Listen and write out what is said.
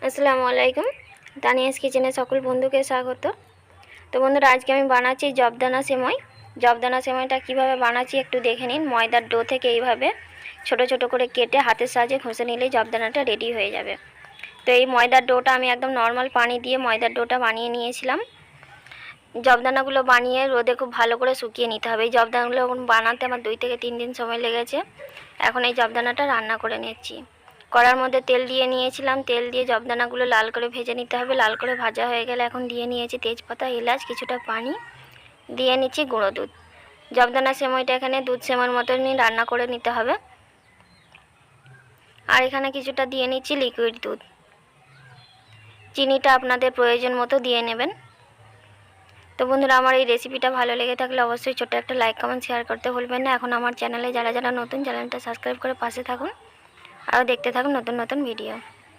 আসসালামু আলাইকুম। তানিয়াস কিচেনে সকল বন্ধুকে স্বাগত। তো বন্ধুরা, আজকে আমি বানাচ্ছি জবদানা সেমাই। জবদানা সেমাইটা কীভাবে বানাচ্ছি একটু দেখে নিন। ময়দার ডো থেকে এইভাবে ছোট ছোট করে কেটে হাতের সাহায্যে ঘষে নিলেই জবদানাটা রেডি হয়ে যাবে। তো এই ময়দার ডোটা আমি একদম নর্মাল পানি দিয়ে ময়দার ডোটা বানিয়ে নিয়েছিলাম। জবদানাগুলো বানিয়ে রোদে খুব ভালো করে শুকিয়ে নিতে হবে। এই জবদানাগুলো বানাতে আমার 2 থেকে 3 দিন সময় লেগেছে। এখন এই জবদানাটা রান্না করে নিচ্ছি। কড়ার মধ্যে তেল দিয়ে নিয়েছিলাম। তেল দিয়ে জবদানাগুলো লাল করে ভেজে নিতে হবে। লাল করে ভাজা হয়ে গেলে এখন দিয়ে নিয়েছি তেজপাতা, এলাচ, কিছুটা পানি, দিয়ে নিচ্ছি গুঁড়ো দুধ। জবদানা সেমাইটা এখানে দুধ সেমাইয়ের মতনই রান্না করে নিতে হবে। আর এখানে কিছুটা দিয়ে নিচ্ছি লিকুইড দুধ। চিনিটা আপনাদের প্রয়োজন মতো দিয়ে নেবেন। তো বন্ধুরা, আমার এই রেসিপিটা ভালো লেগে থাকলে অবশ্যই ছোটো একটা লাইক, কমেন্ট, শেয়ার করতে ভুলবেন না। এখন আমার চ্যানেলে যারা যারা নতুন, চ্যানেলটা সাবস্ক্রাইব করে পাশে থাকুন আর দেখতে থাকুন নতুন নতুন ভিডিও।